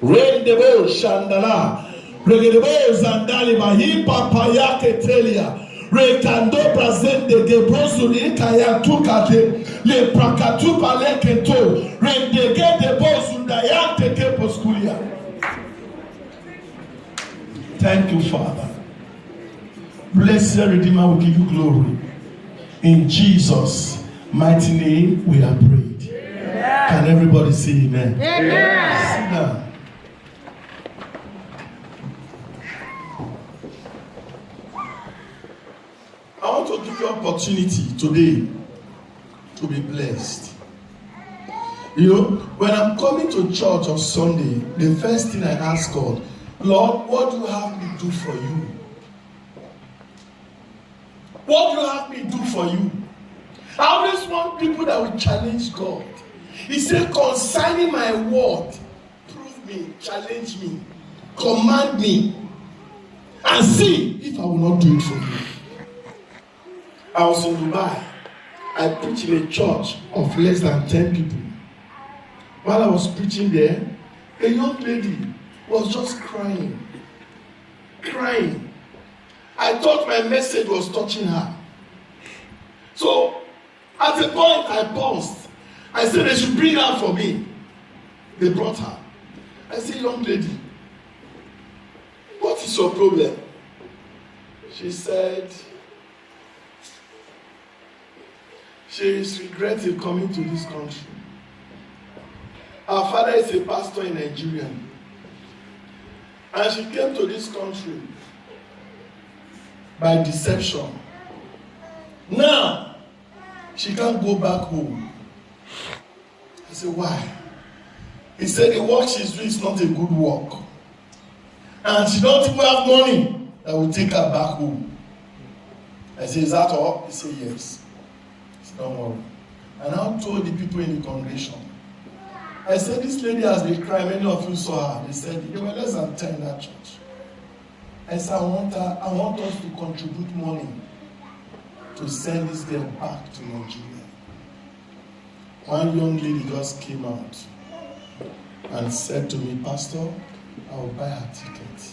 Rendebo Shandala. Regedebo Zandali Mahi Papaya Ketelia. Rekando Brazende Gebrozuli Kaya Tukate. Le Prakatu Paleketo. Rendege de Bozundayante Keposkulia. Thank you, Father. Blessed Redeemer, we give you glory. In Jesus' mighty name, we are prayed. Amen. Can everybody say amen? Amen. Sit down. I want to give you opportunity today to be blessed. You know, when I'm coming to church on Sunday, the first thing I ask God, Lord, what do you have me do for you? What do you have me do for you? I always want people that will challenge God. He said, concerning my word, prove me, challenge me, command me, and see if I will not do it for you. I was in Dubai. I preached in a church of less than 10 people. While I was preaching there, a young lady was just crying. I thought my message was touching her. So, at a point, I paused. I said, they should bring her for me. They brought her. I said, young lady, what is your problem? She said, she is regretting coming to this country. Her father is a pastor in Nigeria. And she came to this country by deception. Now, she can't go back home. I said, why? He said the work she's doing is not a good work. And she don't even have money that will take her back home. I said, is that all? He said, yes. I said, don't worry. And I told the people in the congregation. I said, this lady has been crying. Many of you saw her. They said, there were less than 10 in that church. I said, I want us to contribute money to send this girl back to Nigeria. One young lady just came out and said to me, Pastor, I will buy her ticket.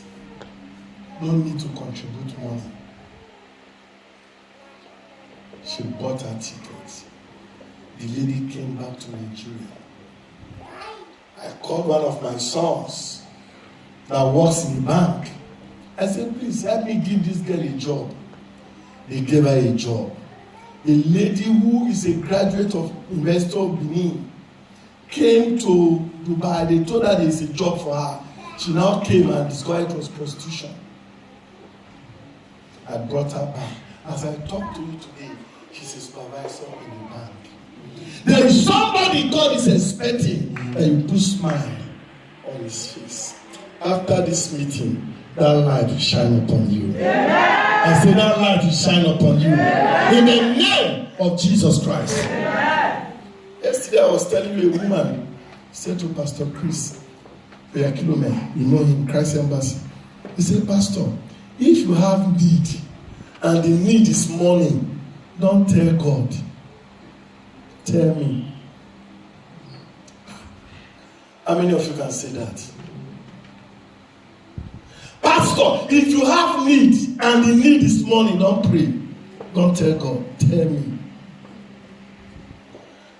No need to contribute money. She bought her ticket. The lady came back to Nigeria. I called one of my sons that works in the bank. I said, please help me give this girl a job. They gave her a job. A lady who is a graduate of University of Benin came to Dubai. They told her there is a job for her. She now came and discovered it was prostitution. I brought her back. As I talk to you today, she's a supervisor in the bank. There is somebody God is expecting that you put smile on his face. After this meeting, that light will shine upon you. I say that light will shine upon you. In the name of Jesus Christ. Yesterday I was telling you a woman said to Pastor Chris Oyakilome, you know him, Christ Embassy. He said, Pastor, if you have need and the need is money, don't tell God. Tell me. How many of you can say that? Pastor, if you have need and the need is money, don't pray. Don't tell God. Tell me.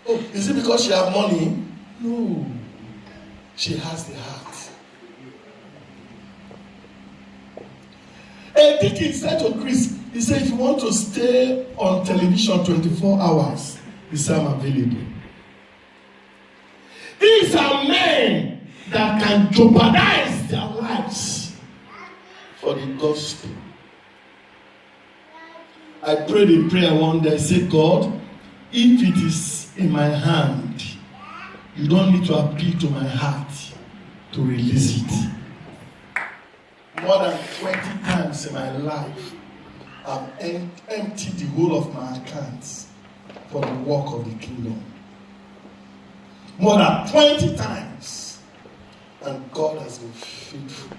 Oh, is it because she has money? No. She has the heart. A deacon said to Chris, he said, if you want to stay on television 24 hours, he said, I'm available. These are men that can jeopardize their lives for the gospel. I prayed a prayer one day. I said, God, if it is in my hand, you don't need to appeal to my heart to release it. More than 20 times in my life, I've emptied the whole of my accounts for the work of the kingdom. More than 20 times. And God has been faithful.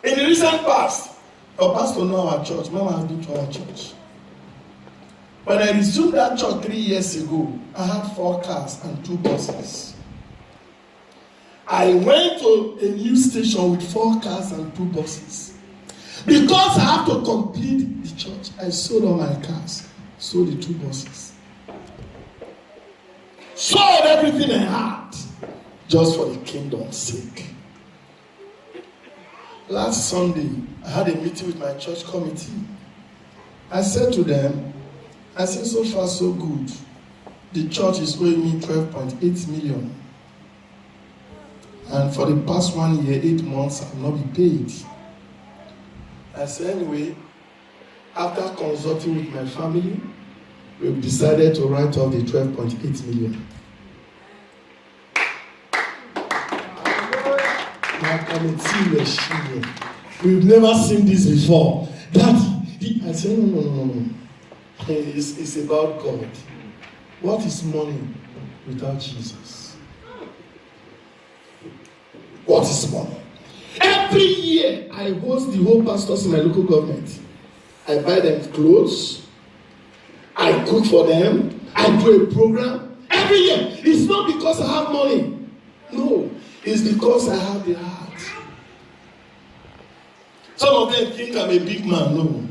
In the recent past, our pastor know our church. Mama has been to our church. When I resumed that church 3 years ago, I had 4 cars and 2 buses. I went to a new station with 4 cars and 2 buses. Because I have to complete the church, I sold all my cars, sold the 2 buses. Sold everything I had, just for the kingdom's sake. Last Sunday, I had a meeting with my church committee. I said to them, I said, so far so good. The church is owing me 12.8 million. And for the past 1 year, 8 months, I have not been paid. I said, anyway, after consulting with my family, we've decided to write off the 12.8 million. We've never seen this before. Daddy, I said, no. It's about God. What is money without Jesus? What is money? Every year, I host the whole pastors in my local government. I buy them clothes. I cook for them. I do a program. Every year. It's not because I have money. No. It's because I have the heart. Some of them think I'm a big man. No.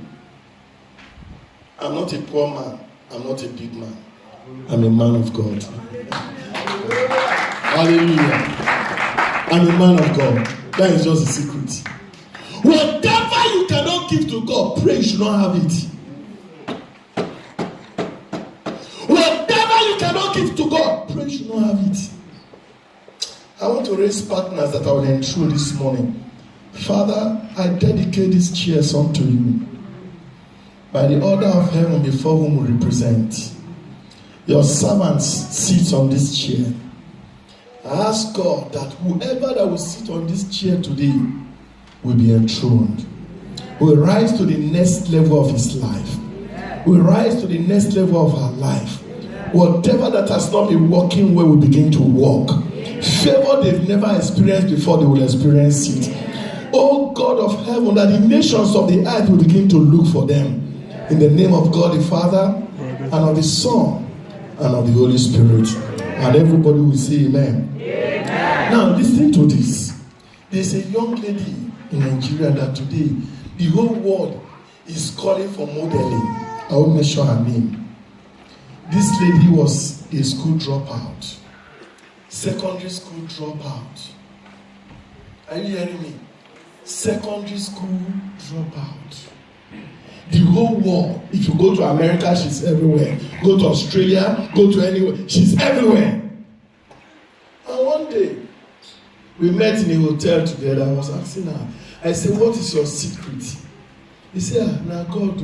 I'm not a poor man. I'm not a big man. I'm a man of God. Hallelujah. I'm a man of God. That is just a secret. Whatever you cannot give to God, pray you should not have it. Whatever you cannot give to God, pray you should not have it. I want to raise partners that I will intro this morning. Father, I dedicate these chairs unto you. By the order of heaven before whom we represent, your servants sit on this chair. I ask God that whoever that will sit on this chair today will be enthroned, will rise to the next level of his life, will rise to the next level of her life. Whatever that has not been working well will begin to work. Favor they've never experienced before, they will experience it. Oh God of heaven, that the nations of the earth will begin to look for them. In the name of God the Father, and of the Son, and of the Holy Spirit. And everybody will say amen. Amen. Now listen to this. There's a young lady in Nigeria that today the whole world is calling for modeling. I won't mention her name. This lady was a school dropout. Secondary school dropout. Are you hearing me? Secondary school dropout. The whole world. If you go to America, she's everywhere. Go to Australia, go to anywhere. She's everywhere. And one day, we met in a hotel together. I was asking her. I said, what is your secret? He said, now God,